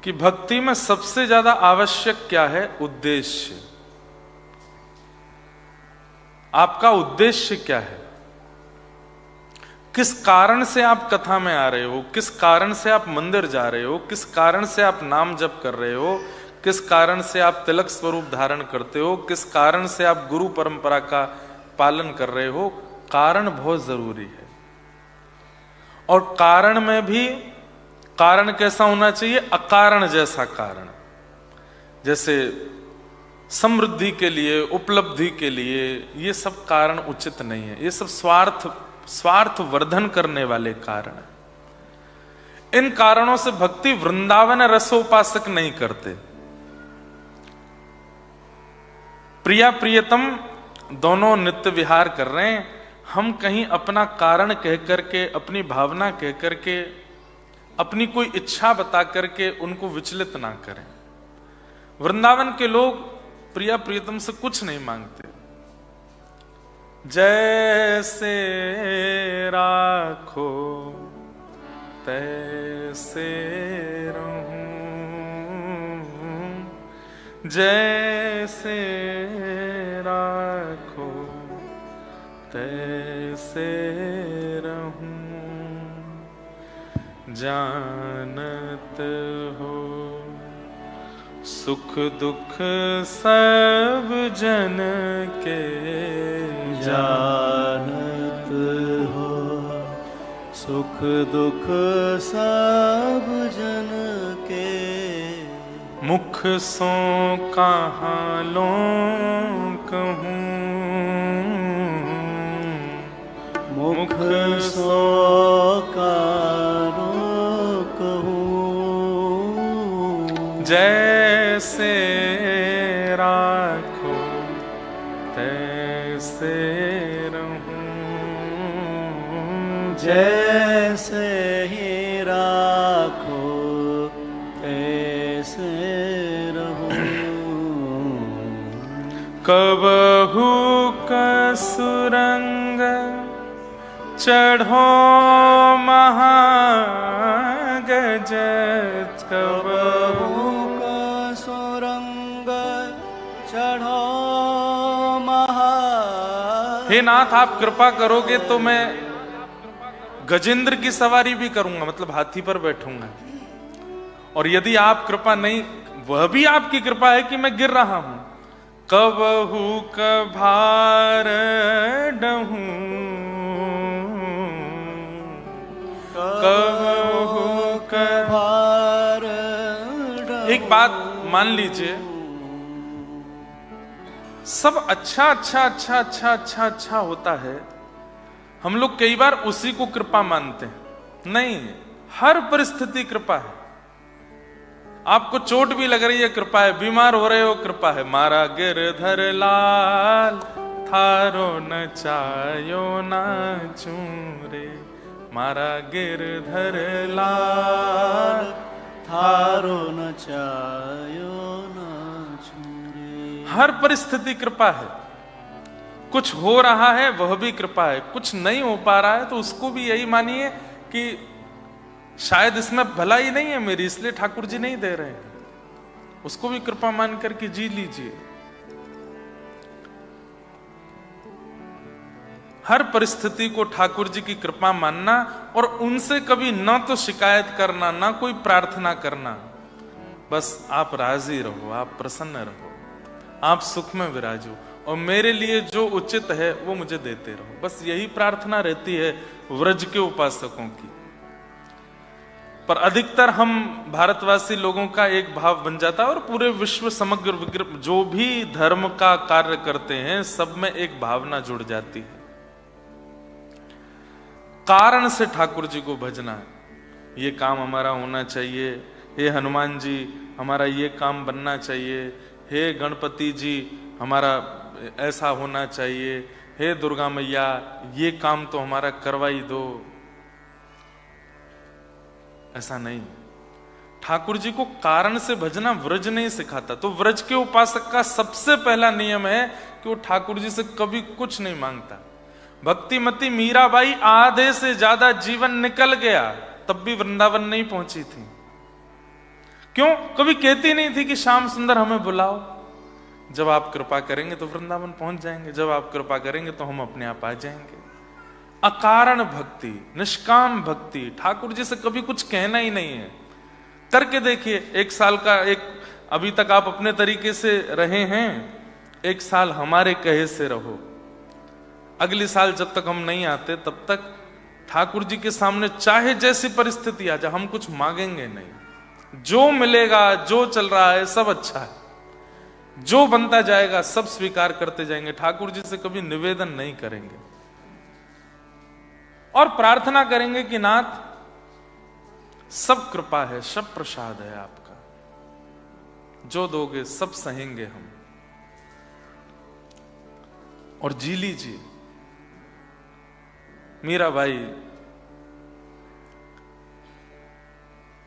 कि भक्ति में सबसे ज्यादा आवश्यक क्या है? उद्देश्य। आपका उद्देश्य क्या है? किस कारण से आप कथा में आ रहे हो? किस कारण से आप मंदिर जा रहे हो? किस कारण से आप नाम जप कर रहे हो? किस कारण से आप तिलक स्वरूप धारण करते हो? किस कारण से आप गुरु परंपरा का पालन कर रहे हो? कारण बहुत जरूरी है। और कारण में भी कारण कैसा होना चाहिए? अकारण जैसा कारण। जैसे समृद्धि के लिए, उपलब्धि के लिए, ये सब कारण उचित नहीं है। ये सब स्वार्थ वर्धन करने वाले कारण है। इन कारणों से भक्ति वृंदावन रसोपासक नहीं करते। प्रिया प्रियतम दोनों नित्य विहार कर रहे हैं, हम कहीं अपना कारण कह करके, अपनी भावना कह करके, अपनी कोई इच्छा बता करके उनको विचलित ना करें। वृंदावन के लोग प्रिया प्रियतम से कुछ नहीं मांगते। जैसे राखो तैसे रहूं, जैसे राखो तैसे रहूं, जानत हो सुख दुख सब जन के, जानत हो सुख दुख सब जन के, मुख सो कहाँ लो कहूँ, मुख सो कारो कहूँ, जैसे राखो तैसे रहूं, जैसे ही राखो तैसे रहूं, कबहू कसुरंग चढ़ो महागज, कबहू कसुरंग चढ़ो महा। हे नाथ, आप कृपा करोगे तो मैं गजेंद्र की सवारी भी करूंगा, मतलब हाथी पर बैठूंगा। और यदि आप कृपा नहीं, वह भी आपकी कृपा है कि मैं गिर रहा हूं। कबहू कभार डहूं, कबहू कभार। एक बात मान लीजिए, सब अच्छा होता है। हम लोग कई बार उसी को कृपा मानते हैं। नहीं, हर परिस्थिति कृपा है। आपको चोट भी लग रही है, कृपा है। बीमार हो रहे हो, कृपा है। मारा गिरधर लाल थारो न चायो ना चूरे, मारा गिरधर लाल थारो न चायो ना छूरे। हर परिस्थिति कृपा है। कुछ हो रहा है वह भी कृपा है, कुछ नहीं हो पा रहा है तो उसको भी यही मानिए कि शायद इसमें भलाई नहीं है मेरी, इसलिए ठाकुर जी नहीं दे रहे हैं। उसको भी कृपा मान करके जी लीजिए। हर परिस्थिति को ठाकुर जी की कृपा मानना और उनसे कभी ना तो शिकायत करना, ना कोई प्रार्थना करना। बस आप राजी रहो, आप प्रसन्न रहो, आप सुख में विराजो और मेरे लिए जो उचित है वो मुझे देते रहो। बस यही प्रार्थना रहती है व्रज के उपासकों की। पर अधिकतर हम भारतवासी लोगों का एक भाव बन जाता है, और पूरे विश्व समग्र जो भी धर्म का कार्य करते हैं सब में एक भावना जुड़ जाती है। कारण से ठाकुर जी को भजना है। ये काम हमारा होना चाहिए, हे हनुमान जी हमारा ये काम बनना चाहिए, हे गणपति जी हमारा ऐसा होना चाहिए, हे दुर्गा मैया ये काम तो हमारा करवाई दो। ऐसा नहीं। ठाकुर जी को कारण से भजना व्रज नहीं सिखाता। तो व्रज के उपासक का सबसे पहला नियम है कि वो ठाकुर जी से कभी कुछ नहीं मांगता। भक्तिमती मीराबाई आधे से ज्यादा जीवन निकल गया तब भी वृंदावन नहीं पहुंची थी। क्यों? कभी कहती नहीं थी कि श्याम सुंदर हमें बुलाओ, जब आप कृपा करेंगे तो वृंदावन पहुंच जाएंगे, जब आप कृपा करेंगे तो हम अपने आप आ जाएंगे। अकारण भक्ति, निष्काम भक्ति, ठाकुर जी से कभी कुछ कहना ही नहीं है। करके देखिए, 1 साल का अभी तक आप अपने तरीके से रहे हैं, 1 साल हमारे कहे से रहो। अगली साल जब तक हम नहीं आते तब तक ठाकुर जी के सामने चाहे जैसी परिस्थिति आ जाए, हम कुछ मांगेंगे नहीं। जो मिलेगा, जो चल रहा है सब अच्छा है, जो बनता जाएगा सब स्वीकार करते जाएंगे। ठाकुर जी से कभी निवेदन नहीं करेंगे और प्रार्थना करेंगे कि नाथ सब कृपा है, सब प्रसाद है आपका, जो दोगे सब सहेंगे हम, और जी लीजिए। मीराबाई,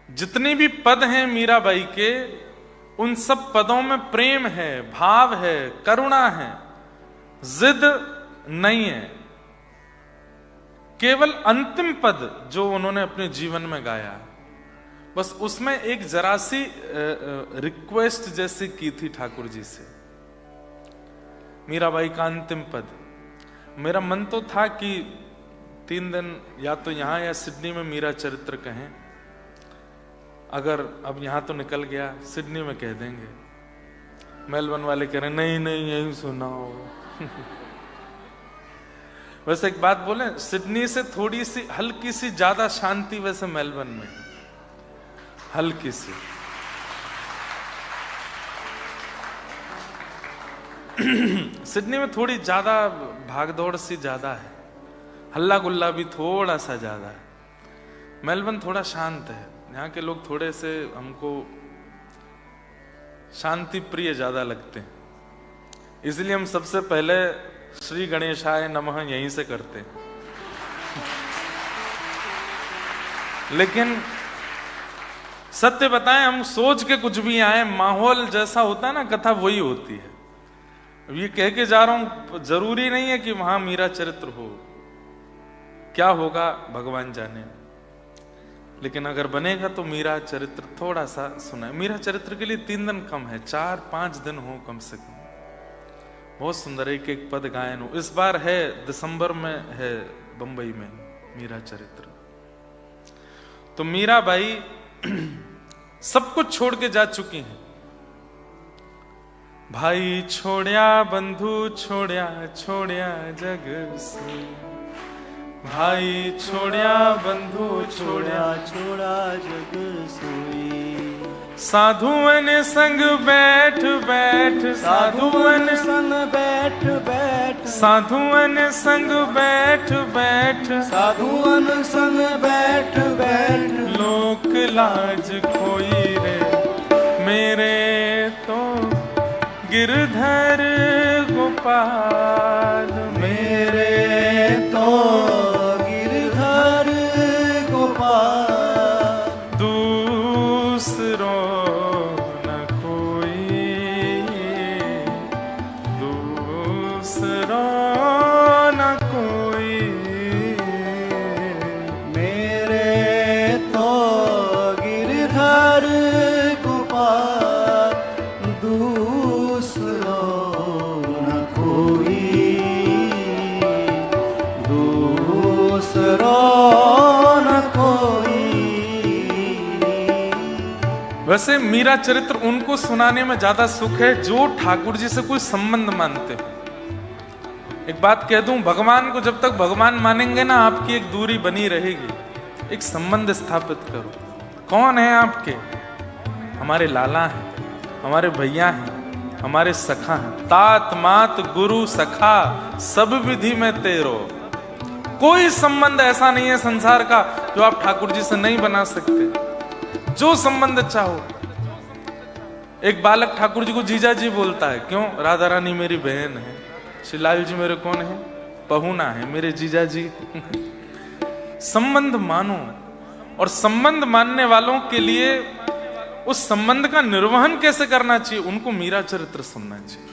जितने भी पद हैं मीराबाई के, उन सब पदों में प्रेम है, भाव है, करुणा है, जिद नहीं है। केवल अंतिम पद जो उन्होंने अपने जीवन में गाया, बस उसमें एक जरा सी रिक्वेस्ट जैसी की थी ठाकुर जी से। मीराबाई का अंतिम पद, मेरा मन तो था कि 3 दिन या तो यहां या सिडनी में मीरा चरित्र कहें। अगर अब यहां तो निकल गया, सिडनी में कह देंगे। मेलबर्न वाले कह रहे नहीं नहीं यही सुनाओ। वैसे एक बात बोले, सिडनी से थोड़ी सी हल्की सी ज्यादा शांति वैसे मेलबर्न में, हल्की सी। सिडनी में थोड़ी ज्यादा भागदौड़ सी ज्यादा है, हल्ला गुल्ला भी थोड़ा सा ज्यादा है। मेलबर्न थोड़ा शांत है। यहाँ के लोग थोड़े से हमको शांति प्रिय ज्यादा लगते हैं, इसलिए हम सबसे पहले श्री गणेशाय नमः यहीं से करते हैं। लेकिन सत्य बताएं, हम सोच के कुछ भी आए, माहौल जैसा होता है ना, कथा वही होती है। अब ये कह के जा रहा हूं, जरूरी नहीं है कि वहां मीरा चरित्र हो, क्या होगा भगवान जाने। लेकिन अगर बनेगा तो मीरा चरित्र थोड़ा सा सुना है। मीरा चरित्र के लिए 3 दिन कम है, 4-5 दिन हो कम से कम। बहुत सुंदर एक एक पद गायन हो। इस बार है दिसंबर में है बंबई में मीरा चरित्र। तो मीराबाई सब कुछ छोड़ के जा चुकी हैं। भाई छोड़या बंधु छोड़या, छोड़या जग से, भाई छोड़या बंधु छोड़या, छोड़ा जग सोई। साधुअन संग बैठ बैठ, साधुअन संग बैठ बैठ, साधुअन संग बैठ बैठ, साधुअन संग बैठ बैठ। लोक लाज खोई रे मेरे तो गिरधर गोपाल, मेरे तो गिरधर गोपाल। दूसरो न कोई, दूसरो न कोई, मेरे तो गिरधर गोपाल। दूसरो न कोई, दूसरो न कोई। वैसे मीरा चरित्र उनको सुनाने में ज्यादा सुख है जो ठाकुर जी से कोई संबंध मानते हो। एक बात कह दूं, भगवान को जब तक भगवान मानेंगे ना, आपकी एक दूरी बनी रहेगी। एक संबंध स्थापित करो। कौन है आपके? हमारे लाला हैं, हमारे भैया हैं, हमारे सखा हैं। तात मात गुरु सखा सब विधि में तेरो। कोई संबंध ऐसा नहीं है संसार का जो आप ठाकुर जी से नहीं बना सकते। जो संबंध चाहो। एक बालक ठाकुर जी को जीजा जी बोलता है, क्यों? राधा रानी मेरी बहन है, शिलाल जी मेरे कौन है? पहुना है, मेरे जीजा जी। संबंध मानो, और संबंध मानने वालों के लिए उस संबंध का निर्वहन कैसे करना चाहिए, उनको मीरा चरित्र सुनना चाहिए।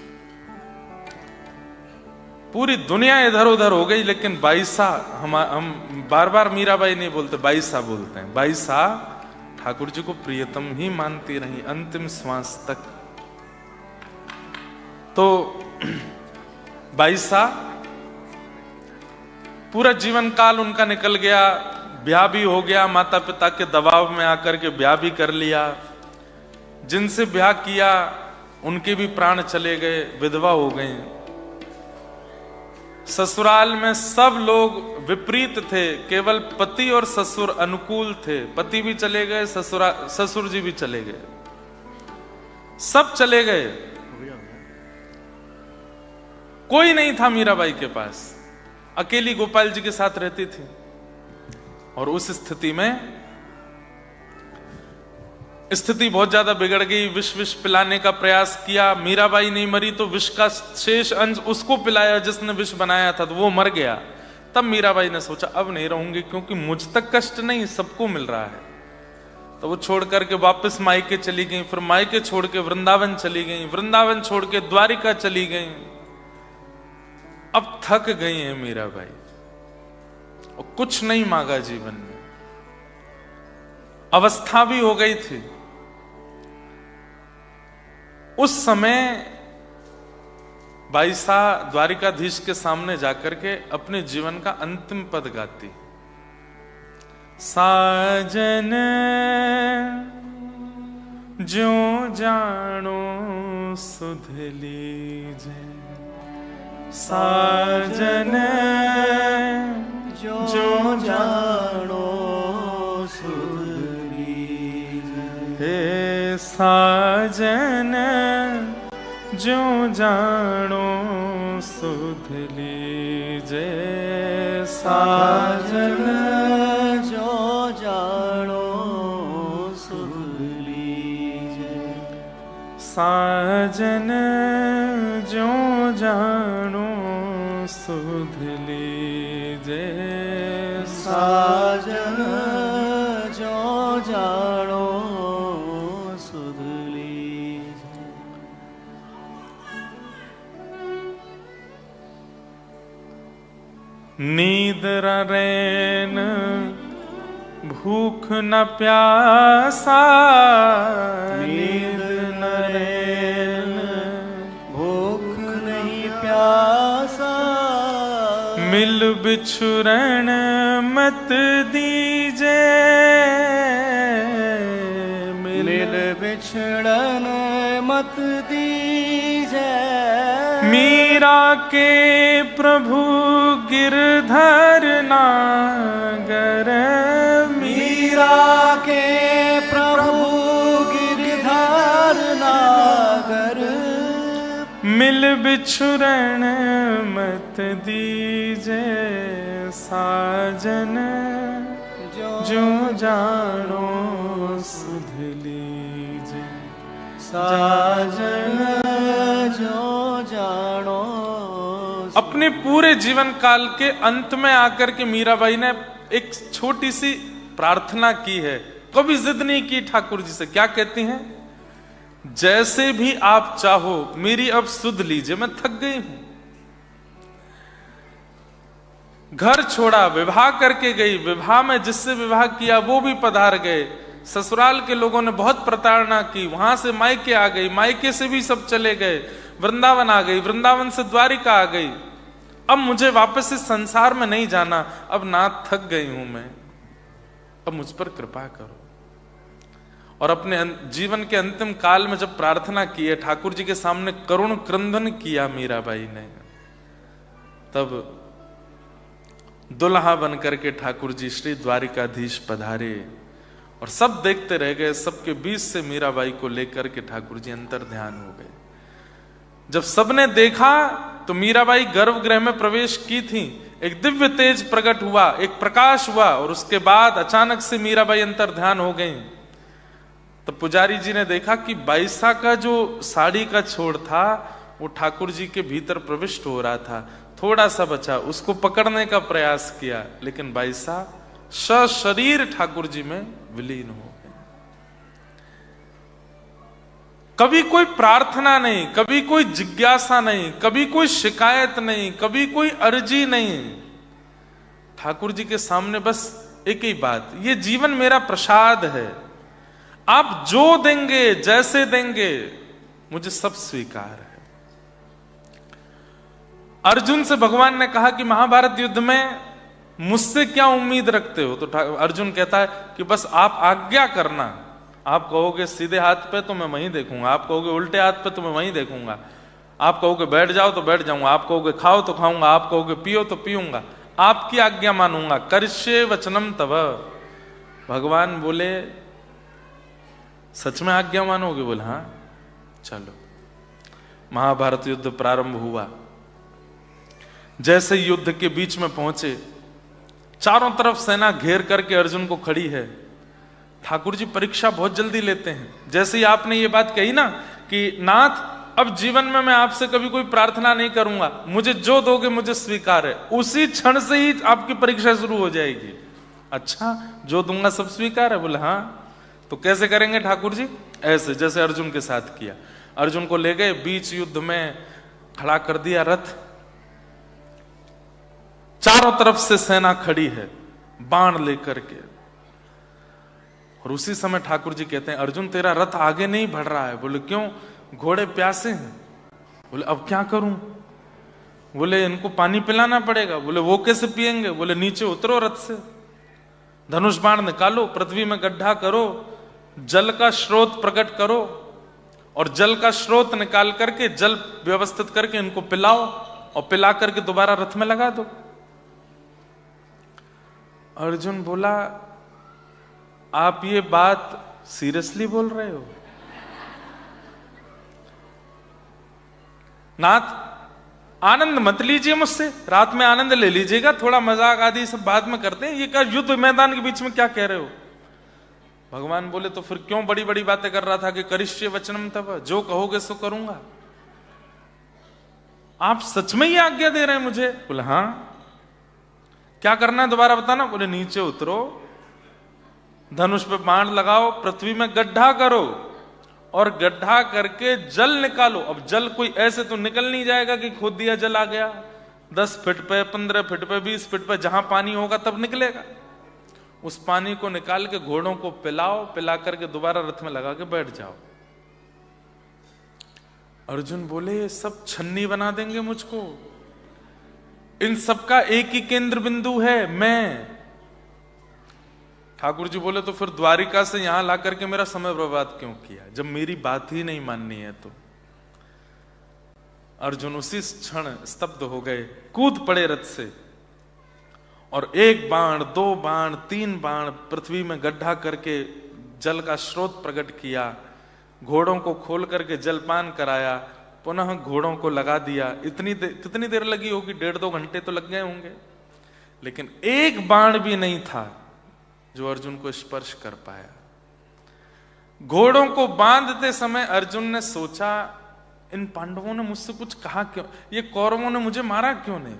पूरी दुनिया इधर उधर हो गई, लेकिन बाईसा हम बार बार मीराबाई नहीं बोलते, बाईसा बोलते हैं। बाईसा ठाकुर जी को प्रियतम ही मानती रही अंतिम श्वास तक। तो बाईसा पूरा जीवन काल उनका निकल गया, ब्याह भी हो गया, माता पिता के दबाव में आकर के ब्याह भी कर लिया। जिनसे ब्याह किया उनके भी प्राण चले गए, विधवा हो गई। ससुराल में सब लोग विपरीत थे, केवल पति और ससुर अनुकूल थे। पति भी चले गए, ससुर जी भी चले गए, सब चले गए। कोई नहीं था मीराबाई के पास, अकेली गोपाल जी के साथ रहती थी। और उस स्थिति में स्थिति बहुत ज्यादा बिगड़ गई। विष पिलाने का प्रयास किया, मीराबाई नहीं मरी तो विष का शेष अंश उसको पिलाया जिसने विष बनाया था, तो वो मर गया। तब मीराबाई ने सोचा अब नहीं रहूंगी, क्योंकि मुझ तक कष्ट नहीं सबको मिल रहा है। तो वो छोड़ करके वापस मायके चली गई, फिर मायके छोड़ के वृंदावन चली गई, वृंदावन छोड़ के द्वारिका चली गई। अब थक गई है मीराबाई और कुछ नहीं मांगा जीवन में, अवस्था भी हो गई थी। उस समय बाईसा द्वारिकाधीश के सामने जाकर के अपने जीवन का अंतिम पद गाती। साजन जो जानो सुध लीजे, साजन जो जानो सुध लीजे। हे साजन जो जानो सुध लीजे, साजन जो जानो सुध लीजे। साजन जो जानो सुध लीजे, साजन जो जानो सुध लीजे। नींद रैन भूख न प्यासा, नींद न रैन भूख नहीं प्यासा। मिल बिछुरण मत दीजे, मिल बिछड़न मत दीजे। मीरा के प्रभु गिरधर नागर, मीरा के प्रभु गिरधर नागर। मिल बिछुरण मत दीजे, साजन जो जानो सुध लीजे। साजन जो जानो। अपने पूरे जीवन काल के अंत में आकर के मीराबाई ने एक छोटी सी प्रार्थना की है, कभी जिद नहीं की ठाकुर जी से। क्या कहती हैं? जैसे भी आप चाहो मेरी अब सुध लीजिए, मैं थक गई हूं। घर छोड़ा, विवाह करके गई, विवाह में जिससे विवाह किया वो भी पधार गए। ससुराल के लोगों ने बहुत प्रताड़ना की, वहां से मायके आ गई, मायके से भी सब चले गए, वृंदावन आ गई, वृंदावन से द्वारिका आ गई। अब मुझे वापस इस संसार में नहीं जाना, अब नाथ थक गई हूं मैं, अब मुझ पर कृपा करो। और अपने जीवन के अंतिम काल में जब प्रार्थना की है, ठाकुर जी के सामने करुण क्रंदन किया मीराबाई ने, तब दुल्हा बनकर के ठाकुर जी श्री द्वारिकाधीश पधारे और सब देखते रह गए। सबके बीच से मीराबाई को लेकर के ठाकुर जी अंतर ध्यान हो गए। जब सबने देखा तो मीराबाई गर्भगृह में प्रवेश की थी, एक दिव्य तेज प्रकट हुआ, एक प्रकाश हुआ, और उसके बाद अचानक से मीराबाई अंतर ध्यान हो गई। तो पुजारी जी ने देखा कि बाईसा का जो साड़ी का छोड़ था वो ठाकुर जी के भीतर प्रविष्ट हो रहा था, थोड़ा सा बचा, उसको पकड़ने का प्रयास किया, लेकिन बाईसा सशरीर ठाकुर जी में विलीन हो गए। कभी कोई प्रार्थना नहीं, कभी कोई जिज्ञासा नहीं, कभी कोई शिकायत नहीं, कभी कोई अर्जी नहीं। ठाकुर जी के सामने बस एक ही बात, ये जीवन मेरा प्रसाद है, आप जो देंगे, जैसे देंगे, मुझे सब स्वीकार है। अर्जुन से भगवान ने कहा कि महाभारत युद्ध में मुझसे क्या उम्मीद रखते हो? तो अर्जुन कहता है कि बस आप आज्ञा करना। आप कहोगे सीधे हाथ पे तो मैं वहीं देखूंगा, आप कहोगे उल्टे हाथ पे तो मैं वहीं देखूंगा, आप कहोगे बैठ जाओ तो बैठ जाऊंगा, आप कहोगे खाओ तो खाऊंगा, आप कहोगे पियो तो पीऊंगा, आपकी आज्ञा मानूंगा। करिष्ये वचनम तव। भगवान बोले सच में आज्ञा मानोगे? बोले हाँ। चलो, महाभारत युद्ध प्रारंभ हुआ। जैसे युद्ध के बीच में पहुंचे, चारों तरफ सेना घेर करके अर्जुन को खड़ी है। ठाकुर जी परीक्षा बहुत जल्दी लेते हैं। जैसे ही आपने ये बात कही ना कि नाथ अब जीवन में मैं आपसे कभी कोई प्रार्थना नहीं करूंगा, मुझे जो दोगे मुझे स्वीकार है, उसी क्षण से ही आपकी परीक्षा शुरू हो जाएगी। अच्छा, जो दूंगा सब स्वीकार है? बोले हाँ। तो कैसे करेंगे ठाकुर जी? ऐसे जैसे अर्जुन के साथ किया। अर्जुन को ले गए, बीच युद्ध में खड़ा कर दिया रथ, चारों तरफ से सेना खड़ी है बाण लेकर के। और उसी समय ठाकुर जी कहते हैं अर्जुन तेरा रथ आगे नहीं बढ़ रहा है। बोले क्यों? घोड़े प्यासे हैं। बोले अब क्या करूं? बोले इनको पानी पिलाना पड़ेगा। बोले वो कैसे पिएंगे? बोले नीचे उतरो रथ से, धनुष बाण निकालो, पृथ्वी में गड्ढा करो, जल का स्रोत प्रकट करो और जल का स्रोत निकाल करके जल व्यवस्थित करके इनको पिलाओ और पिला करके दोबारा रथ में लगा दो। अर्जुन बोला आप ये बात सीरियसली बोल रहे हो? नाथ आनंद मत लीजिए मुझसे, रात में आनंद ले लीजिएगा, थोड़ा मजाक आदि सब बाद में करते हैं, ये क्या युद्ध मैदान के बीच में क्या कह रहे हो? भगवान बोले तो फिर क्यों बड़ी बड़ी बातें कर रहा था कि करिष्ये वचनम तव, जो कहोगे सो करूंगा। आप सच में ही आज्ञा दे रहे हैं मुझे? बोले हाँ। क्या करना है दोबारा बताना? बोले नीचे उतरो, धनुष पे बाण लगाओ, पृथ्वी में गड्ढा करो और गड्ढा करके जल निकालो। अब जल कोई ऐसे तो निकल नहीं जाएगा कि खोद दिया जल आ गया, 10 फीट पे, 15 फीट पे, 20 फीट पे जहां पानी होगा तब निकलेगा। उस पानी को निकाल के घोड़ों को पिलाओ, पिला करके दोबारा रथ में लगा के बैठ जाओ। अर्जुन बोले सब छन्नी बना देंगे मुझको, इन सबका एक ही केंद्र बिंदु है मैं। ठाकुर जी बोले तो फिर द्वारिका से यहां ला करके मेरा समय बर्बाद क्यों किया, जब मेरी बात ही नहीं माननी है तो। अर्जुन उसी क्षण स्तब्ध हो गए, कूद पड़े रथ से और 1 बाण, 2 बाण, 3 बाण पृथ्वी में गड्ढा करके जल का स्रोत प्रकट किया, घोड़ों को खोल करके जलपान कराया, पुनः घोड़ों को लगा दिया। कितनी देर लगी होगी? 1.5-2 घंटे तो लग गए होंगे, लेकिन 1 बाण भी नहीं था जो अर्जुन को स्पर्श कर पाया। घोड़ों को बांधते समय अर्जुन ने सोचा इन पांडवों ने मुझसे कुछ कहा क्यों, ये कौरवों ने मुझे मारा क्यों नहीं?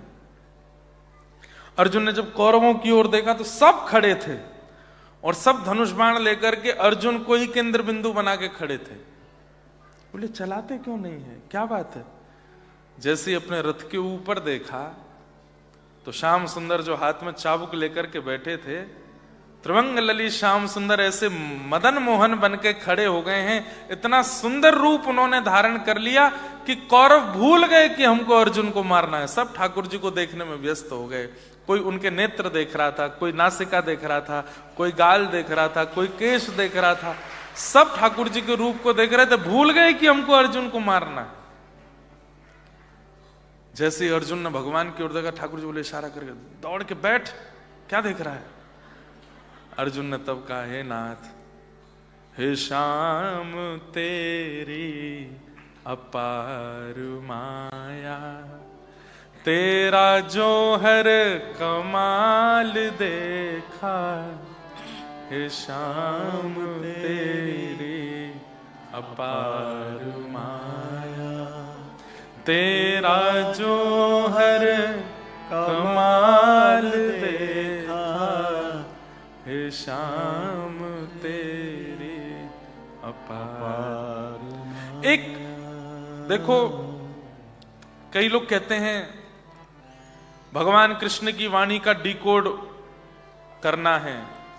अर्जुन ने जब कौरवों की ओर देखा तो सब खड़े थे और सब धनुष बाण लेकर के अर्जुन को ही केंद्र बिंदु बना के खड़े थे। बोले चलाते क्यों नहीं है, क्या बात है? जैसे अपने रथ के ऊपर देखा तो श्याम सुंदर जो हाथ में चाबुक लेकर के बैठे थे, त्रिभंग ललित श्याम सुंदर ऐसे मदन मोहन बन के खड़े हो गए हैं। इतना सुंदर रूप उन्होंने धारण कर लिया कि कौरव भूल गए कि हमको अर्जुन को मारना है। सब ठाकुर जी को देखने में व्यस्त हो गए। कोई उनके नेत्र देख रहा था, कोई नासिका देख रहा था, कोई गाल देख रहा था, कोई केश देख रहा था। सब ठाकुर जी के रूप को देख रहे थे, भूल गए कि हमको अर्जुन को मारना है। जैसे ही अर्जुन ने भगवान की ओर देखा, ठाकुर जी बोले इशारा करके दौड़ के बैठ, क्या देख रहा है? अर्जुन ने तब कहा हे नाथ, हे श्याम तेरी अपार माया, तेरा जो हर कमाल देखा, हे श्याम तेरी अपार माया, तेरा जो हर कमाल देखा, हे श्याम तेरी अपार। एक देखो, कई लोग कहते हैं भगवान कृष्ण की वाणी का डिकोड करना है,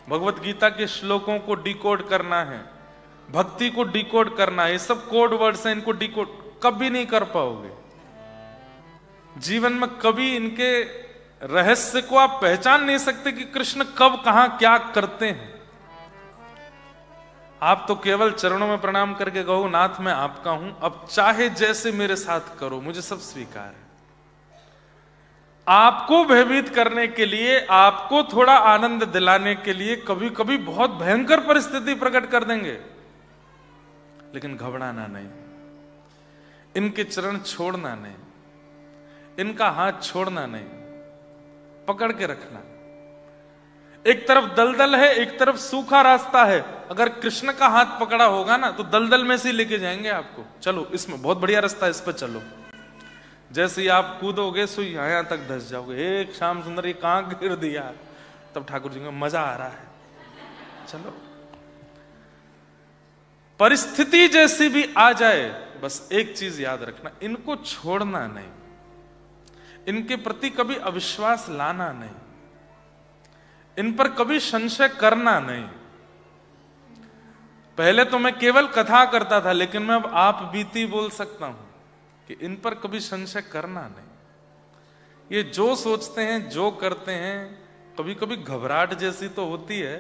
भगवत गीता के श्लोकों को डिकोड करना है, भक्ति को डिकोड करना, ये सब कोड वर्ड्स हैं, इनको डिकोड कभी नहीं कर पाओगे। जीवन में कभी इनके रहस्य को आप पहचान नहीं सकते कि कृष्ण कब कहां क्या करते हैं। आप तो केवल चरणों में प्रणाम करके कहो, नाथ मैं आपका हूं, अब चाहे जैसे मेरे साथ करो, मुझे सब स्वीकार है। आपको भयभीत करने के लिए, आपको थोड़ा आनंद दिलाने के लिए कभी कभी बहुत भयंकर परिस्थिति प्रकट कर देंगे, लेकिन घबराना नहीं, इनके चरण छोड़ना नहीं, इनका हाथ छोड़ना नहीं, पकड़ के रखना। एक तरफ दलदल है, एक तरफ सूखा रास्ता है। अगर कृष्ण का हाथ पकड़ा होगा ना तो दलदल में से लेके जाएंगे आपको, चलो इसमें बहुत बढ़िया रास्ता है, इस पर चलो। जैसे ही आप कूदोगे सो यहां तक धस जाओगे, एक श्याम सुंदर ये कहां गिर दिया, तब ठाकुर जी को मजा आ रहा है, चलो। परिस्थिति जैसी भी आ जाए, बस एक चीज याद रखना, इनको छोड़ना नहीं, इनके प्रति कभी अविश्वास लाना नहीं, इन पर कभी संशय करना नहीं। पहले तो मैं केवल कथा करता था, लेकिन मैं अब आप बीती बोल सकता हूं कि इन पर कभी संशय करना नहीं। ये जो सोचते हैं, जो करते हैं, कभी कभी घबराहट जैसी तो होती है,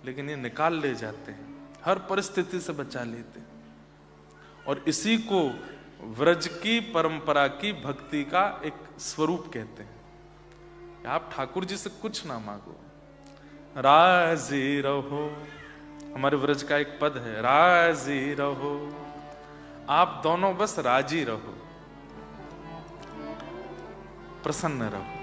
लेकिन ये निकाल ले जाते हैं, हर परिस्थिति से बचा लेते हैं। और इसी को व्रज की परंपरा की भक्ति का एक स्वरूप कहते हैं। आप ठाकुर जी से कुछ ना मांगो, राजी रहो, हमारे व्रज का एक पद है, राजी रहो, आप दोनों बस राजी रहो, प्रसन्न रहो।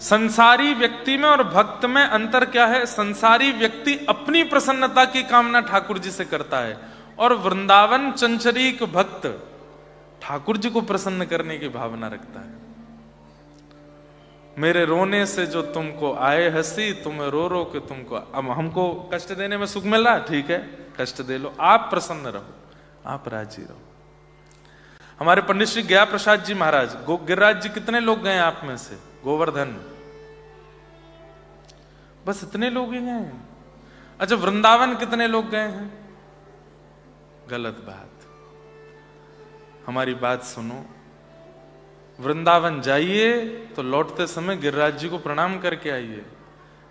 संसारी व्यक्ति में और भक्त में अंतर क्या है? संसारी व्यक्ति अपनी प्रसन्नता की कामना ठाकुर जी से करता है, और वृंदावन चंचरीक भक्त ठाकुर जी को प्रसन्न करने की भावना रखता है। मेरे रोने से जो तुमको आए हंसी, तुम्हें रो रो के तुमको, अब हमको कष्ट देने में सुख मिल रहा, ठीक है, कष्ट दे लो, आप प्रसन्न रहो, आप राजी रहो। हमारे पंडित श्री गया प्रसाद जी महाराज, गिरिराज जी कितने लोग गए आप में से? गोवर्धन, बस इतने लोग ही गए हैं। अच्छा, वृंदावन कितने लोग गए हैं? गलत बात, हमारी बात सुनो। वृंदावन जाइए तो लौटते समय गिरिराज जी को प्रणाम करके आइए,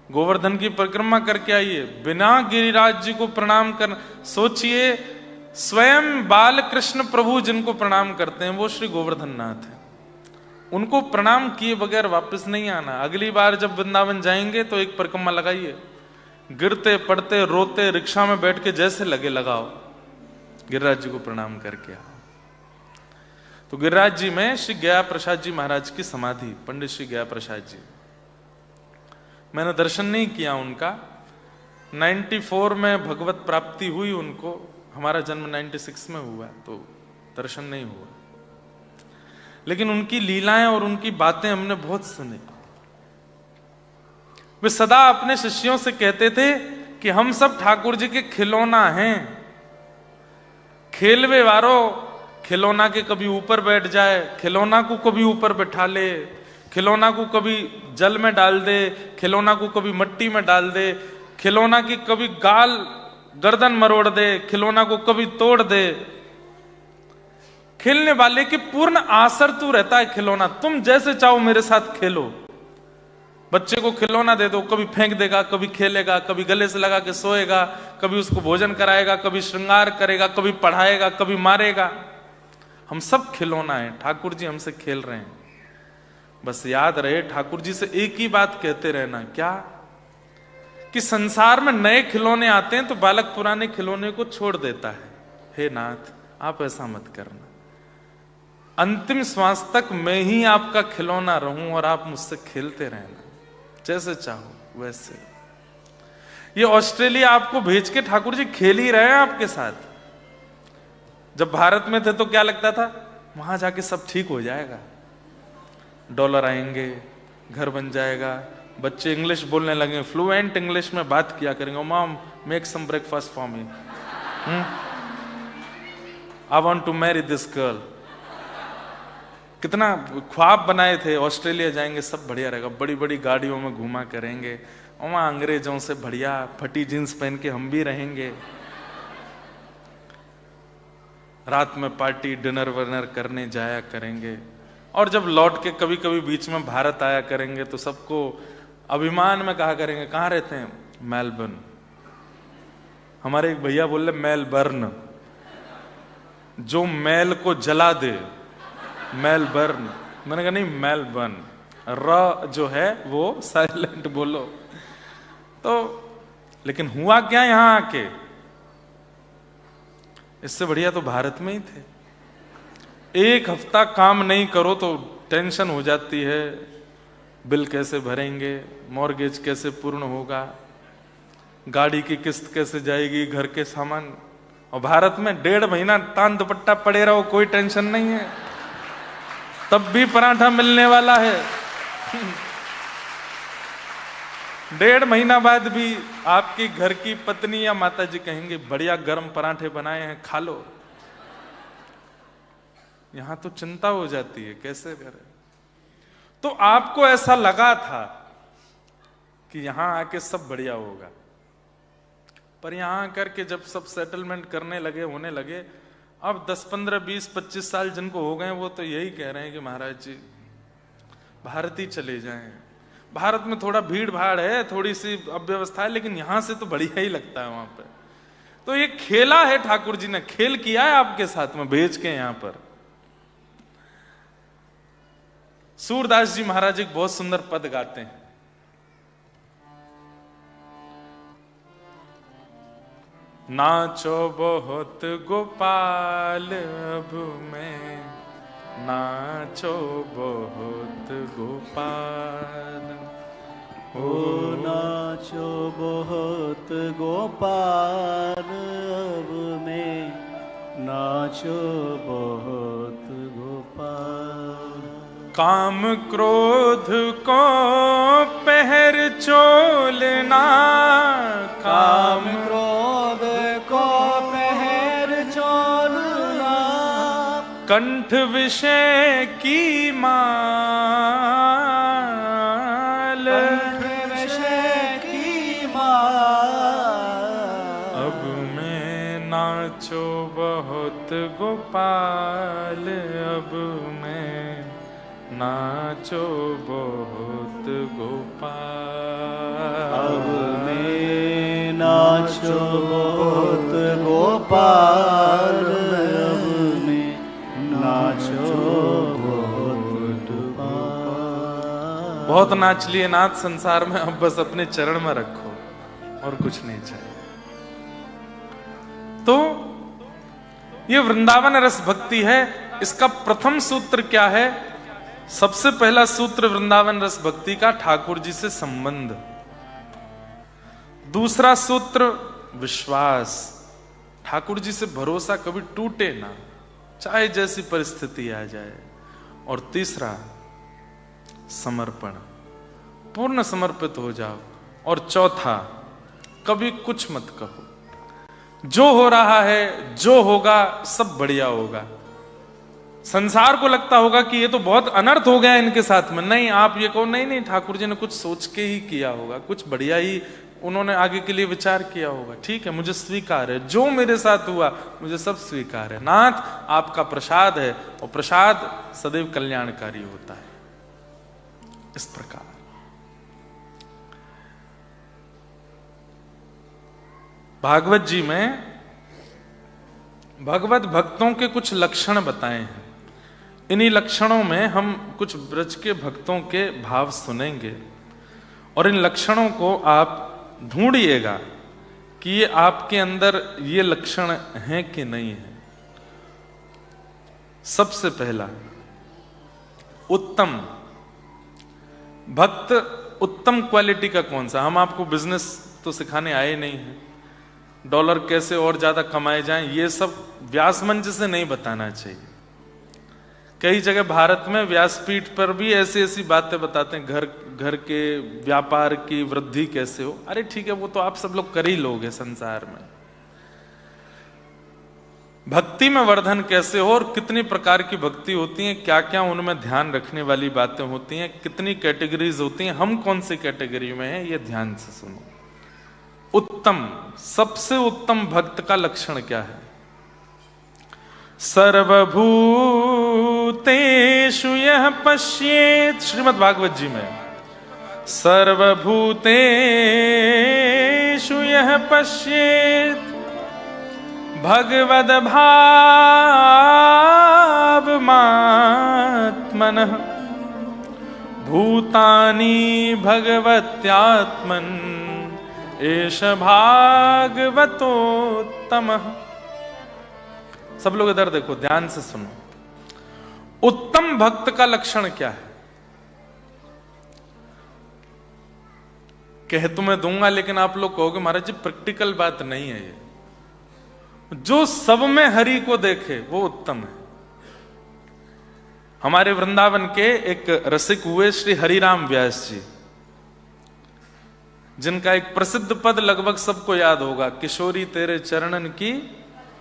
गोवर्धन की परिक्रमा करके आइए, बिना गिरिराज जी को प्रणाम कर। सोचिए, स्वयं बाल कृष्ण प्रभु जिनको प्रणाम करते हैं वो श्री गोवर्धन नाथ है, उनको प्रणाम किए बगैर वापस नहीं आना। अगली बार जब वृंदावन जाएंगे तो एक परिक्रमा लगाइए, गिरते पड़ते रोते रिक्शा में बैठ के जैसे लगे लगाओ, गिरिराज जी को प्रणाम करके आओ। तो गिरिराज जी में श्री गया प्रसाद जी महाराज की समाधि, पंडित श्री गया प्रसाद जी, मैंने दर्शन नहीं किया उनका। 94 में भगवत प्राप्ति हुई उनको, हमारा जन्म 96 में हुआ, तो दर्शन नहीं हुआ, लेकिन उनकी लीलाएं और उनकी बातें हमने बहुत सुनी। वे सदा अपने शिष्यों से कहते थे कि हम सब ठाकुर जी के खिलौना हैं, खेलवे वारो, खिलौना के कभी ऊपर बैठ जाए, खिलौना को कभी ऊपर बैठा ले, खिलौना को कभी जल में डाल दे, खिलौना को कभी मिट्टी में डाल दे, खिलौना की कभी गाल गर्दन मरोड़ दे, खिलौना को कभी तोड़ दे। खेलने वाले की पूर्ण आसर तू रहता है खिलौना, तुम जैसे चाहो मेरे साथ खेलो। बच्चे को खिलौना दे दो, कभी फेंक देगा, कभी खेलेगा, कभी गले से लगा के सोएगा, कभी उसको भोजन कराएगा, कभी श्रृंगार करेगा, कभी पढ़ाएगा, कभी मारेगा। हम सब खिलौना है, ठाकुर जी हमसे खेल रहे हैं। बस याद रहे, ठाकुर जी से एक ही बात कहते रहना, क्या? कि संसार में नए खिलौने आते हैं तो बालक पुराने खिलौने को छोड़ देता है। हे नाथ, आप ऐसा मत करना, अंतिम श्वास तक मैं ही आपका खिलौना रहूं और आप मुझसे खेलते रहना, जैसे चाहो वैसे। ये ऑस्ट्रेलिया आपको भेज के ठाकुर जी खेल ही रहे हैं आपके साथ। जब भारत में थे तो क्या लगता था, वहां जाके सब ठीक हो जाएगा, डॉलर आएंगे, घर बन जाएगा, बच्चे इंग्लिश बोलने लगे, फ्लुएंट इंग्लिश में बात किया करेंगे, mom make some breakfast for me, I want to marry this girl. कितना ख्वाब बनाए थे, ऑस्ट्रेलिया जाएंगे सब बढ़िया रहेगा, बड़ी बड़ी गाड़ियों में घुमा करेंगे, और वहां अंग्रेजों से बढ़िया फटी जींस पहन के हम भी रहेंगे, रात में पार्टी डिनर विनर करने जाया करेंगे, और जब लौट के कभी कभी बीच में भारत आया करेंगे तो सबको अभिमान में कहा करेंगे कहाँ रहते हैं, मेलबर्न। हमारे एक भैया बोल रहे मेलबर्न, जो मेल को जला दे, मेलबर्न। मैंने कहा नहीं, मेलबर्न, र जो है वो साइलेंट बोलो। तो लेकिन हुआ क्या यहां आके, इससे बढ़िया तो भारत में ही थे। एक हफ्ता काम नहीं करो तो टेंशन हो जाती है, बिल कैसे भरेंगे, मॉर्गेज कैसे पूर्ण होगा, गाड़ी की किस्त कैसे जाएगी, घर के सामान। और भारत में 1.5 महीना तान दुपट्टा पड़े रहो, कोई टेंशन नहीं है, तब भी पराठा मिलने वाला है। 1.5 महीना बाद भी आपकी घर की पत्नी या माता जी कहेंगे बढ़िया गर्म पराठे बनाए हैं, खा लो। यहां तो चिंता हो जाती है कैसे करें। तो आपको ऐसा लगा था कि यहां आके सब बढ़िया होगा, पर यहां आकर के जब सब सेटलमेंट करने लगे, होने लगे, अब 10, 15, 20, 25 साल जिनको हो गए वो तो यही कह रहे हैं कि महाराज जी भारत ही चले जाएं। भारत में थोड़ा भीड़ भाड़ है, थोड़ी सी अव्यवस्था है, लेकिन यहां से तो बढ़िया ही लगता है वहां पे। तो ये खेला है, ठाकुर जी ने खेल किया है आपके साथ में भेज के यहां पर। सूरदास जी महाराज एक बहुत सुंदर पद गाते हैं, नाचो बहुत गोपाल अब मैं, नाचो बहुत गोपाल। ओ नाचो बहुत गोपाल अब मैं, नाचो बहुत गोपाल। काम क्रोध को पहर चोलना, काम क्रोध को पहर चोलना, कंठ विषय की माल, कंठ विषय की माल। अब मैं नाचो बहुत गोपाल, अब मैं नाचो बहुत गोपाल। अब मैं नाचो बहुत गोपाल, अब मैं नाचो बहुत गोपाल। बहुत नाच लिए नाथ संसार में, अब बस अपने चरण में रखो और कुछ नहीं चाहिए। तो ये वृंदावन रस भक्ति है। इसका प्रथम सूत्र क्या है? सबसे पहला सूत्र वृंदावन रस भक्ति का ठाकुर जी से संबंध। दूसरा सूत्र विश्वास, ठाकुर जी से भरोसा कभी टूटे ना, चाहे जैसी परिस्थिति आ जाए। और तीसरा समर्पण, पूर्ण समर्पित हो जाओ। और चौथा, कभी कुछ मत कहो, जो हो रहा है, जो होगा सब बढ़िया होगा। संसार को लगता होगा कि ये तो बहुत अनर्थ हो गया इनके साथ में, नहीं, आप ये कहो नहीं नहीं, ठाकुर जी ने कुछ सोच के ही किया होगा, कुछ बढ़िया ही उन्होंने आगे के लिए विचार किया होगा। ठीक है, मुझे स्वीकार है, जो मेरे साथ हुआ मुझे सब स्वीकार है। नाथ आपका प्रसाद है, और प्रसाद सदैव कल्याणकारी होता है। इस प्रकार भागवत जी में भगवत भक्तों के कुछ लक्षण बताए हैं। इन्हीं लक्षणों में हम कुछ ब्रज के भक्तों के भाव सुनेंगे, और इन लक्षणों को आप ढूंढिएगा कि ये आपके अंदर ये लक्षण हैं कि नहीं है। सबसे पहला, उत्तम भक्त। उत्तम क्वालिटी का कौन सा? हम आपको बिजनेस तो सिखाने आए नहीं हैं, डॉलर कैसे और ज्यादा कमाए जाएं, ये सब व्यास मंच से नहीं बताना चाहिए। कई जगह भारत में व्यासपीठ पर भी ऐसी ऐसी बातें बताते हैं, घर के व्यापार की वृद्धि कैसे हो। अरे ठीक है, वो तो आप सब लोग कर ही लोगे संसार में। भक्ति में वर्धन कैसे हो और कितनी प्रकार की भक्ति होती है, क्या क्या उनमें ध्यान रखने वाली बातें होती हैं, कितनी कैटेगरीज होती हैं, हम कौन सी कैटेगरी में हैं, ये ध्यान से सुनो। उत्तम, सबसे उत्तम भक्त का लक्षण क्या है? सर्वभूतेषु यः पश्येत्, श्रीमद् भागवत जी में, सर्वभूतेषु यः पश्येत् भगवद्भावमात्मनः भूतानि भगवत्यात्मन् एष भागवतोत्तमः। सब लोग इधर देखो, ध्यान से सुनो। उत्तम भक्त का लक्षण क्या है? कह तो मैं दूंगा, लेकिन आप लोग कहोगे महाराज जी प्रैक्टिकल बात नहीं है ये। जो सब में हरि को देखे वो उत्तम है। हमारे वृंदावन के एक रसिक हुए श्री हरिराम व्यास जी, जिनका एक प्रसिद्ध पद लगभग सबको याद होगा, किशोरी तेरे चरणन की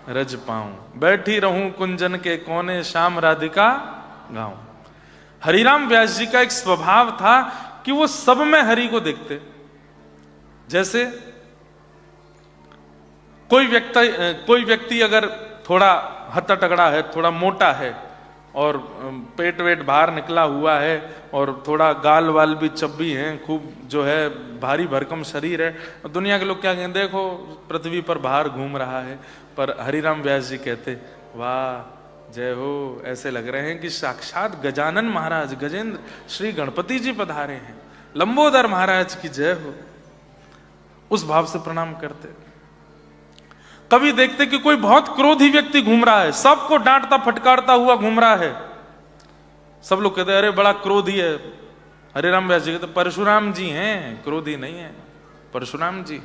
रज पाऊं, बैठी रहूं कुंजन के कोने, श्याम राधिका गाऊं। हरिराम व्यास जी का एक स्वभाव था कि वो सब में हरि को देखते। जैसे कोई व्यक्ति अगर थोड़ा हत्ता तगड़ा है, थोड़ा मोटा है और पेट वेट बाहर निकला हुआ है और थोड़ा गाल वाल भी चब्बी हैं, खूब जो है भारी भरकम शरीर है, दुनिया के लोग क्या कहें, देखो पृथ्वी पर बाहर घूम रहा है। पर हरिराम व्यास जी कहते, वाह जय हो, ऐसे लग रहे हैं कि साक्षात गजानन महाराज, गजेंद्र श्री गणपति जी पधारे हैं, लंबोदर महाराज की जय हो। उस भाव से प्रणाम करते। कभी देखते कि कोई बहुत क्रोधी व्यक्ति घूम रहा है, सबको डांटता फटकारता हुआ घूम रहा है, सब लोग कहते अरे बड़ा क्रोधी है। हरिराम व्यास जी कहते परशुराम जी हैं, क्रोधी नहीं है, परशुराम जी।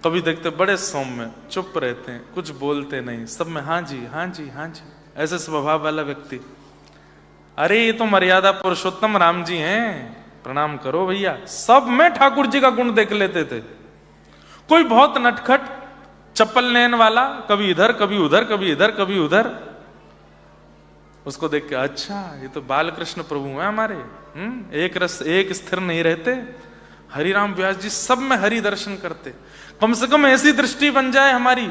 कभी देखते बड़े सौम्य, चुप रहते हैं, कुछ बोलते नहीं, सब में हाँ जी हाँ जी हाँ जी, ऐसे स्वभाव वाला व्यक्ति। अरे ये तो मर्यादा पुरुषोत्तम राम जी हैं, प्रणाम करो भैया। सब में ठाकुर जी का गुण देख लेते थे। कोई बहुत नटखट चप्पल लेन वाला, कभी इधर कभी उधर, कभी इधर कभी उधर, उसको देख के अच्छा ये तो बालकृष्ण प्रभु हैं हमारे, एक रस एक स्थिर नहीं रहते। हरिराम व्यास जी सब में हरि दर्शन करते। कम से कम ऐसी दृष्टि बन जाए हमारी।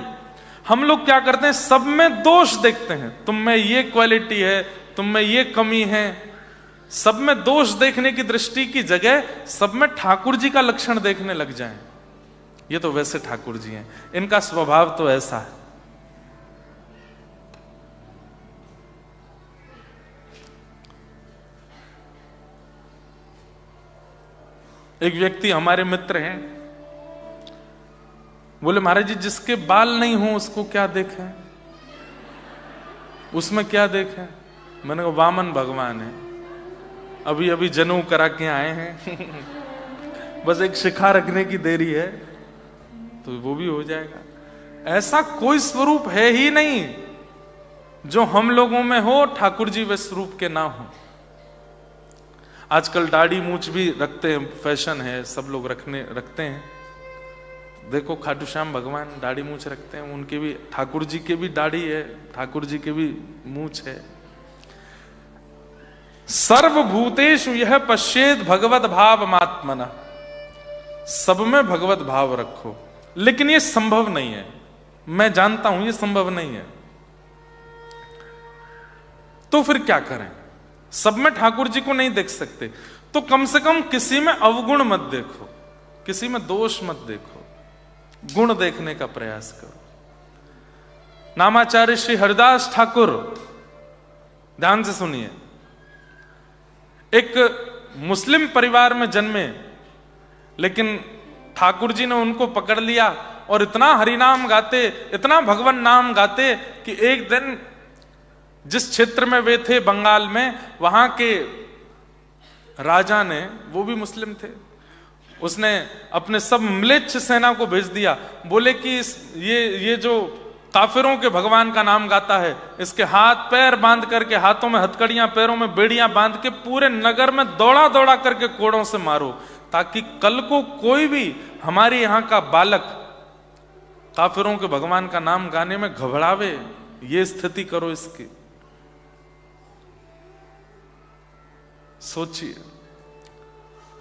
हम लोग क्या करते हैं, सब में दोष देखते हैं, तुम में ये क्वालिटी है, तुम में ये कमी है। सब में दोष देखने की दृष्टि की जगह सब में ठाकुर जी का लक्षण देखने लग जाएं। ये तो वैसे ठाकुर जी हैं, इनका स्वभाव तो ऐसा है। एक व्यक्ति हमारे मित्र हैं, बोले महाराज जी जिसके बाल नहीं हो उसको क्या देखें, उसमें क्या देखें? मैंने कहा वामन भगवान है, अभी अभी जनेऊ करा के आए हैं बस एक शिखा रखने की देरी है तो वो भी हो जाएगा। ऐसा कोई स्वरूप है ही नहीं जो हम लोगों में हो, ठाकुर जी वे स्वरूप के ना हो। आजकल दाढ़ी मूछ भी रखते हैं, फैशन है, सब लोग रखते हैं। देखो खाटू श्याम भगवान दाढ़ी मूछ रखते हैं, उनके भी, ठाकुर जी के भी दाढ़ी है, ठाकुर जी के भी मूछ है। सर्वभूतेषु यह पश्येद भगवत भाव मात्मना, सब में भगवत भाव रखो। लेकिन ये संभव नहीं है, मैं जानता हूं ये संभव नहीं है। तो फिर क्या करें? सब में ठाकुर जी को नहीं देख सकते तो कम से कम किसी में अवगुण मत देखो, किसी में दोष मत देखो, गुण देखने का प्रयास करो। नामाचार्य श्री हरिदास ठाकुर, ध्यान से सुनिए, एक मुस्लिम परिवार में जन्मे, लेकिन ठाकुर जी ने उनको पकड़ लिया और इतना हरिनाम गाते, इतना भगवान नाम गाते कि एक दिन जिस क्षेत्र में वे थे बंगाल में, वहां के राजा ने, वो भी मुस्लिम थे, उसने अपने सब म्लेच्छ सेना को भेज दिया। बोले कि ये जो काफिरों के भगवान का नाम गाता है, इसके हाथ पैर बांध करके, हाथों में हथकड़ियां, पैरों में बेड़ियां बांध के पूरे नगर में दौड़ा दौड़ा करके कोड़ों से मारो, ताकि कल को कोई भी हमारे यहां का बालक काफिरों के भगवान का नाम गाने में घबरावे, ये स्थिति करो इसकी। सोचिए,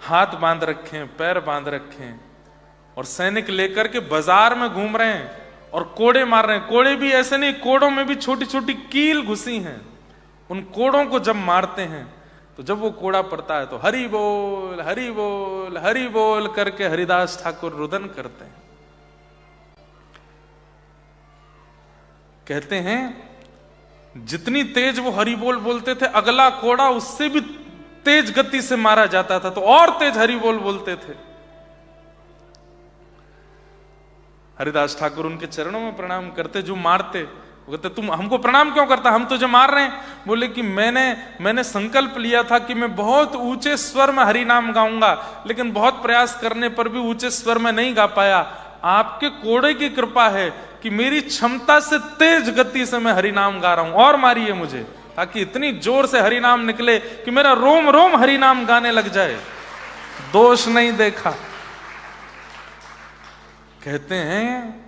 हाथ बांध रखे हैं, पैर बांध रखे हैं, और सैनिक लेकर के बाजार में घूम रहे हैं और कोड़े मार रहे हैं। कोड़े भी ऐसे नहीं, कोड़ों में भी छोटी छोटी कील घुसी हैं। उन कोड़ों को जब मारते हैं तो जब वो कोड़ा पड़ता है तो हरि बोल हरि बोल हरि बोल करके हरिदास ठाकुर रुदन करते हैं। कहते हैं जितनी तेज वो हरि बोल बोलते थे, अगला कोड़ा उससे भी तेज गति से मारा जाता था, तो और तेज हरि बोल बोलते थे। हरिदास ठाकुर उनके चरणों में प्रणाम करते, जो मारते। वो कहते तुम हमको प्रणाम क्यों करता, हम तुझे मार रहे हैं। बोले कि मैंने संकल्प लिया था कि मैं बहुत ऊंचे स्वर में हरि नाम गाऊंगा, लेकिन बहुत प्रयास करने पर भी ऊंचे स्वर में नहीं गा पाया। आपके कोड़े की कृपा है कि मेरी क्षमता से तेज गति से मैं हरि नाम गा रहा हूं, और मारिए मुझे, ताकि इतनी जोर से हरि नाम निकले कि मेरा रोम रोम हरि नाम गाने लग जाए। दोष नहीं देखा। कहते हैं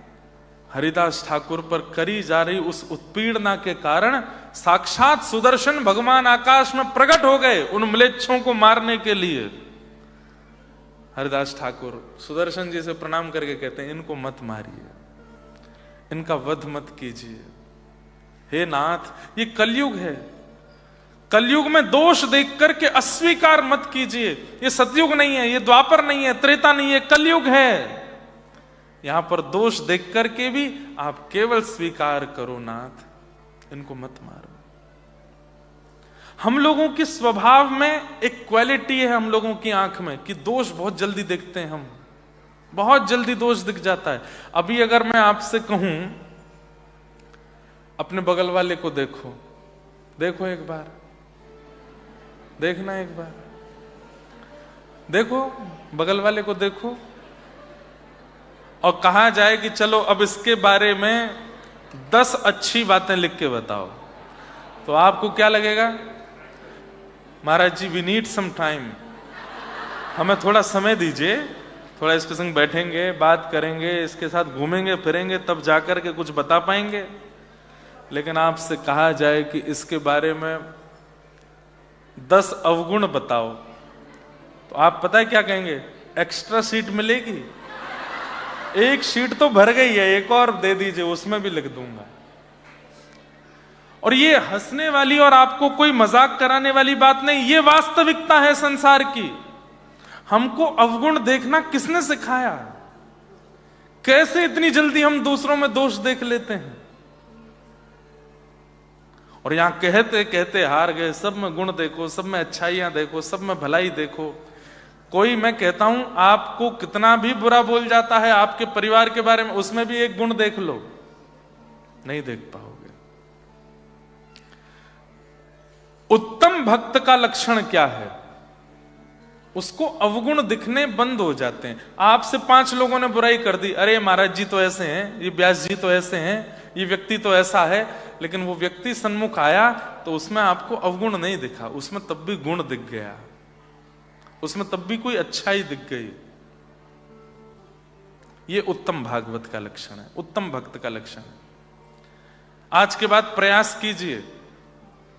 हरिदास ठाकुर पर करी जा रही उस उत्पीड़ना के कारण साक्षात सुदर्शन भगवान आकाश में प्रकट हो गए उन म्लेच्छों को मारने के लिए। हरिदास ठाकुर सुदर्शन जी से प्रणाम करके कहते हैं इनको मत मारिए, इनका वध मत कीजिए। हे नाथ, ये कलयुग है, कलयुग में दोष देख करके अस्वीकार मत कीजिए। ये सतयुग नहीं है, ये द्वापर नहीं है, त्रेता नहीं है, कलयुग है। यहां पर दोष देख करके भी आप केवल स्वीकार करो नाथ, इनको मत मारो। हम लोगों की स्वभाव में एक क्वालिटी है हम लोगों की आंख में कि दोष बहुत जल्दी देखते हैं हम, बहुत जल्दी दोष दिख जाता है। अभी अगर मैं आपसे कहूं अपने बगल वाले को देखो, देखो एक बार, देखना एक बार, देखो बगल वाले को देखो, और कहा जाए कि चलो अब इसके बारे में 10 अच्छी बातें लिख के बताओ, तो आपको क्या लगेगा? महाराज जी वी नीड सम टाइम, हमें थोड़ा समय दीजिए, थोड़ा इसके संग बैठेंगे, बात करेंगे, इसके साथ घूमेंगे फिरेंगे, तब जाकर के कुछ बता पाएंगे। लेकिन आपसे कहा जाए कि इसके बारे में 10 अवगुण बताओ, तो आप पता है क्या कहेंगे? एक्स्ट्रा सीट मिलेगी, एक शीट तो भर गई है, एक और दे दीजिए, उसमें भी लिख दूंगा। और ये हंसने वाली और आपको कोई मजाक कराने वाली बात नहीं, ये वास्तविकता है संसार की। हमको अवगुण देखना किसने सिखाया? कैसे इतनी जल्दी हम दूसरों में दोष देख लेते हैं, और यहां कहते कहते हार गए। सब में गुण देखो, सब में अच्छाइयां देखो, सब में भलाई देखो। कोई, मैं कहता हूं, आपको कितना भी बुरा बोल जाता है आपके परिवार के बारे में, उसमें भी एक गुण देख लो, नहीं देख पाओगे। उत्तम भक्त का लक्षण क्या है? उसको अवगुण दिखने बंद हो जाते हैं। आपसे 5 लोगों ने बुराई कर दी, अरे महाराज जी तो ऐसे हैं, ये व्यास जी तो ऐसे हैं, ये व्यक्ति तो ऐसा है, लेकिन वो व्यक्ति सन्मुख आया तो उसमें आपको अवगुण नहीं दिखा, उसमें तब भी गुण दिख गया, उसमें तब भी कोई अच्छाई दिख गई। ये उत्तम भागवत का लक्षण है, उत्तम भक्त का लक्षण है। आज के बाद प्रयास कीजिए,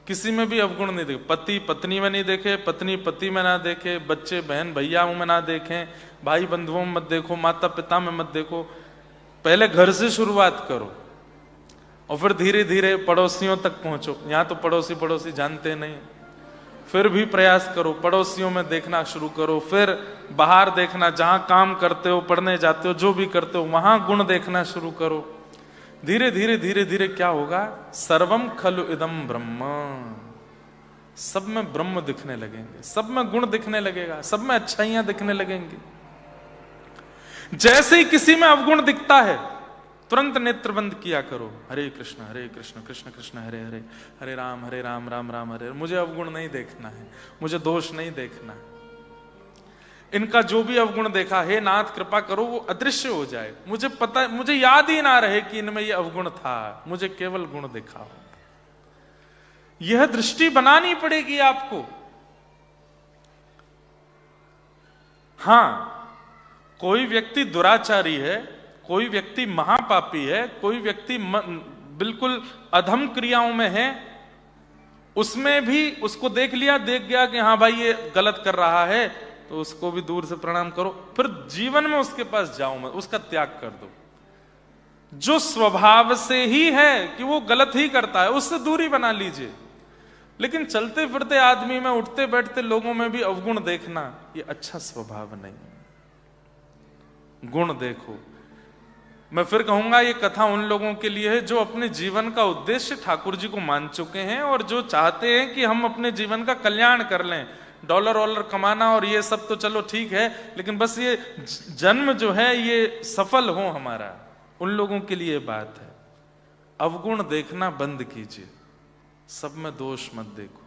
किसी में भी अवगुण नहीं देखे। पति पत्नी में नहीं देखे, पत्नी पति में ना देखे, बच्चे बहन भैयाओं में ना देखें, भाई बंधुओं में मत देखो, माता पिता में मत देखो। पहले घर से शुरुआत करो और फिर धीरे धीरे पड़ोसियों तक पहुंचो। यहां तो पड़ोसी पड़ोसी जानते नहीं, फिर भी प्रयास करो, पड़ोसियों में देखना शुरू करो, फिर बाहर देखना, जहां काम करते हो, पढ़ने जाते हो, जो भी करते हो, वहां गुण देखना शुरू करो। धीरे धीरे धीरे धीरे क्या होगा? सर्वम खलु इदम ब्रह्म, सब में ब्रह्म दिखने लगेंगे, सब में गुण दिखने लगेगा, सब में अच्छाइयां दिखने लगेंगी। जैसे ही किसी में अवगुण दिखता है तुरंत नेत्र बंद किया करो, हरे कृष्ण कृष्ण कृष्ण हरे हरे, हरे राम राम राम हरे। मुझे अवगुण नहीं देखना है, मुझे दोष नहीं देखना है। इनका जो भी अवगुण देखा, हे नाथ कृपा करो वो अदृश्य हो जाए, मुझे पता, मुझे याद ही ना रहे कि इनमें ये अवगुण था, मुझे केवल गुण दिखाओ। यह दृष्टि बनानी पड़ेगी आपको। हां, कोई व्यक्ति दुराचारी है, कोई व्यक्ति महापापी है, कोई व्यक्ति बिल्कुल अधम क्रियाओं में है, उसमें भी उसको देख लिया, देख गया कि हाँ भाई ये गलत कर रहा है, तो उसको भी दूर से प्रणाम करो, फिर जीवन में उसके पास जाओ मत, उसका त्याग कर दो। जो स्वभाव से ही है कि वो गलत ही करता है, उससे दूरी बना लीजिए। लेकिन चलते फिरते आदमी में, उठते बैठते लोगों में भी अवगुण देखना, ये अच्छा स्वभाव नहीं है। गुण देखो। मैं फिर कहूंगा ये कथा उन लोगों के लिए है जो अपने जीवन का उद्देश्य ठाकुर जी को मान चुके हैं और जो चाहते हैं कि हम अपने जीवन का कल्याण कर लें। डॉलर वॉलर कमाना और ये सब तो चलो ठीक है, लेकिन बस ये जन्म जो है ये सफल हो हमारा, उन लोगों के लिए बात है। अवगुण देखना बंद कीजिए, सब में दोष मत देखो।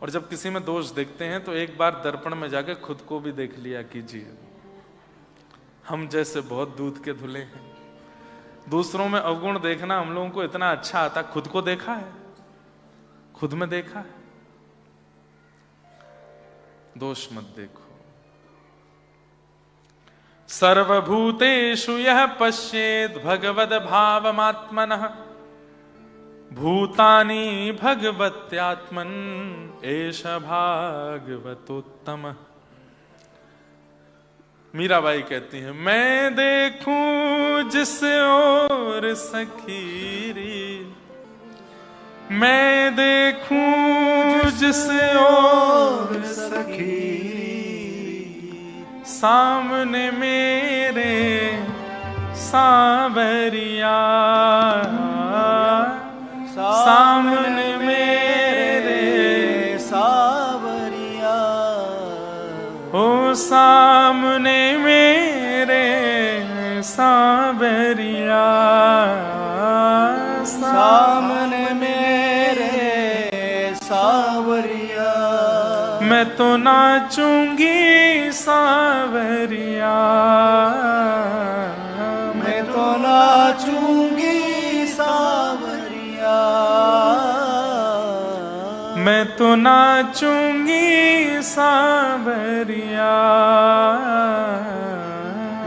और जब किसी में दोष देखते हैं तो एक बार दर्पण में जाके खुद को भी देख लिया कीजिए। हम जैसे बहुत दूध के धुले हैं। दूसरों में अवगुण देखना हम लोगों को इतना अच्छा आता, खुद को देखा है, खुद में देखा है। दोष मत देखो। सर्वभूतेषु यः पश्येत् भगवद् भावमात्मनः भूतानि भगवत्यात्मन् एष भागवतोत्तमः। मीराबाई कहती हैं, मैं देखूं जिस ओर सखीरी, मैं देखूं जिस ओर सखीरी, सामने मेरे सांवरिया, सामने मेरे सावरिया, ओ सामने मेरे सांवरिया, सामने मेरे सावरिया, मैं तो नाचूंगी सांवरिया, मैं तो नाचूंगी सांवरिया, मैं तो नाचूंगी सांवरिया,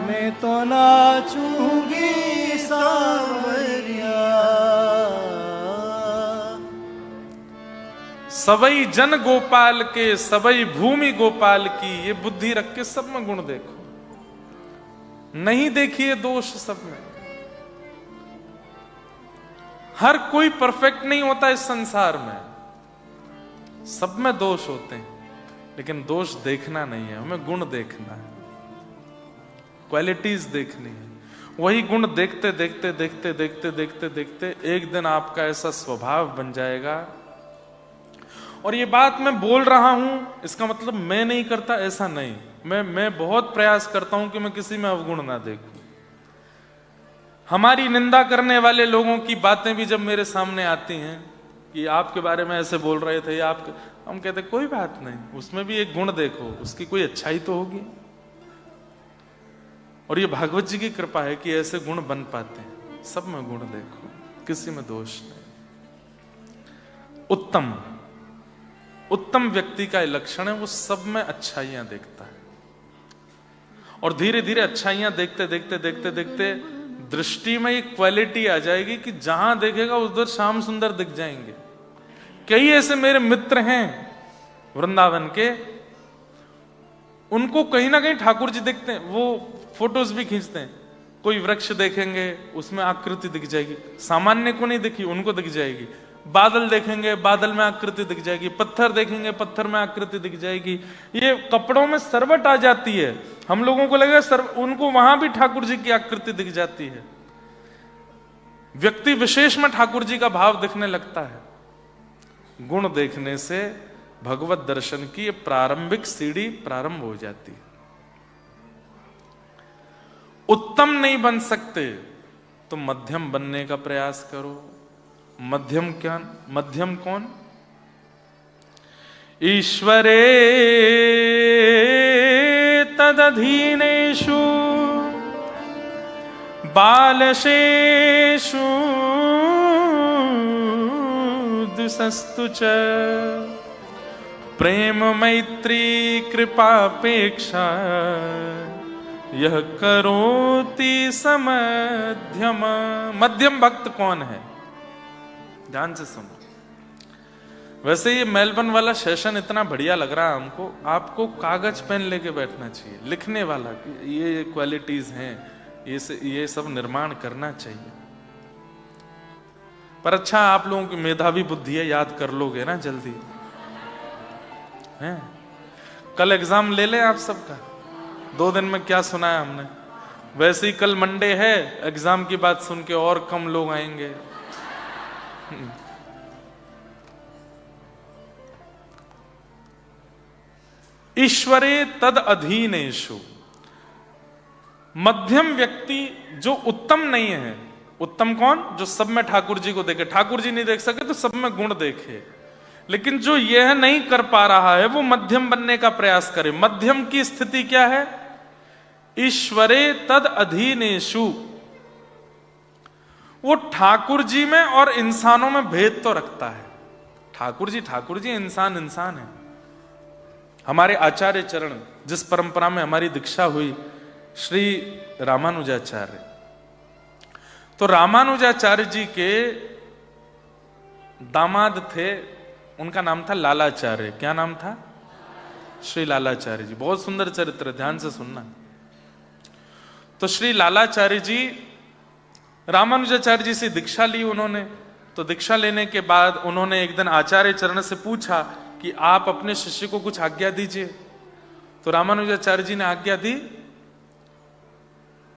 मैं तो नाचूंगी सांवरिया। सबई जन गोपाल के, सबई भूमि गोपाल की, ये बुद्धि रख के सब में गुण देखो, नहीं देखिए दोष सब में। हर कोई परफेक्ट नहीं होता इस संसार में, सब में दोष होते हैं, लेकिन दोष देखना नहीं है, हमें गुण देखना है, क्वालिटीज देखनी है। वही गुण देखते देखते देखते देखते देखते देखते एक दिन आपका ऐसा स्वभाव बन जाएगा। और ये बात मैं बोल रहा हूं, इसका मतलब मैं नहीं करता, ऐसा नहीं। मैं बहुत प्रयास करता हूं कि मैं किसी में अवगुण ना देखूं। हमारी निंदा करने वाले लोगों की बातें भी जब मेरे सामने आती हैं कि आपके बारे में ऐसे बोल रहे थे, हम कहते कोई बात नहीं, उसमें भी एक गुण देखो, उसकी कोई अच्छाई तो होगी। और ये भागवत जी की कृपा है कि ऐसे गुण बन पाते हैं। सब में गुण देखो, किसी में दोष नहीं। उत्तम व्यक्ति का लक्षण है, वो सब में अच्छाइयां देखता है। और धीरे धीरे अच्छाइयां देखते देखते देखते देखते दृष्टि में एक क्वालिटी आ जाएगी कि जहां देखेगा उधर श्याम सुंदर दिख जाएंगे। कई ऐसे मेरे मित्र हैं वृंदावन के, उनको कहीं ना कहीं ठाकुर जी दिखते हैं, वो फोटोज भी खींचते हैं। कोई वृक्ष देखेंगे उसमें आकृति दिख जाएगी, सामान्य को नहीं दिखी उनको दिख जाएगी। बादल देखेंगे बादल में आकृति दिख जाएगी, पत्थर देखेंगे पत्थर में आकृति दिख जाएगी। ये कपड़ों में सरवट आ जाती है, हम लोगों को लगेगा उनको वहां भी ठाकुर जी की आकृति दिख जाती है। व्यक्ति विशेष में ठाकुर जी का भाव दिखने लगता है। गुण देखने से भगवत दर्शन की ये प्रारंभिक सीढ़ी प्रारंभ हो जाती है। उत्तम नहीं बन सकते तो मध्यम बनने का प्रयास करो। मध्यम क्या? मध्यम कौन? ईश्वरे तदधीनेषु बालशेषु दुसस्तु च प्रेम मैत्री कृपापेक्षा यह करोति समध्यम। मध्यम भक्त कौन है? ध्यान से सुनो। वैसे ये मेलबर्न वाला सेशन इतना बढ़िया लग रहा है हमको। आपको कागज पेन लेके बैठना चाहिए, लिखने वाला, ये क्वालिटीज हैं, ये सब निर्माण करना चाहिए। पर अच्छा, आप लोगों की मेधावी बुद्धि है, याद कर लोगे ना जल्दी हैं? कल एग्जाम ले लें आप सबका। 2 दिन में क्या सुनाया हमने? वैसे ही कल मंडे है, एग्जाम की बात सुन के और कम लोग आएंगे। ईश्वरे तद अधीनेषु। मध्यम व्यक्ति जो उत्तम नहीं है, उत्तम कौन? जो सब में ठाकुर जी को देखे। ठाकुर जी नहीं देख सके तो सब में गुण देखे। लेकिन जो यह नहीं कर पा रहा है वो मध्यम बनने का प्रयास करे। मध्यम की स्थिति क्या है? ईश्वरे तद अधीनेषु। वो ठाकुर जी में और इंसानों में भेद तो रखता है। ठाकुर जी, इंसान इंसान है। हमारे आचार्य चरण, जिस परंपरा में हमारी दीक्षा हुई, श्री रामानुजाचार्य, तो रामानुजाचार्य जी के दामाद थे, उनका नाम था लालाचार्य। क्या नाम था? श्री लालाचार्य जी। बहुत सुंदर चरित्र, ध्यान से सुनना। तो श्री लालाचार्य जी रामानुजाचार्य जी से दीक्षा ली उन्होंने। तो दीक्षा लेने के बाद उन्होंने एक दिन आचार्य चरण से पूछा कि आप अपने शिष्य को कुछ आज्ञा दीजिए। तो रामानुजाचार्य जी ने आज्ञा दी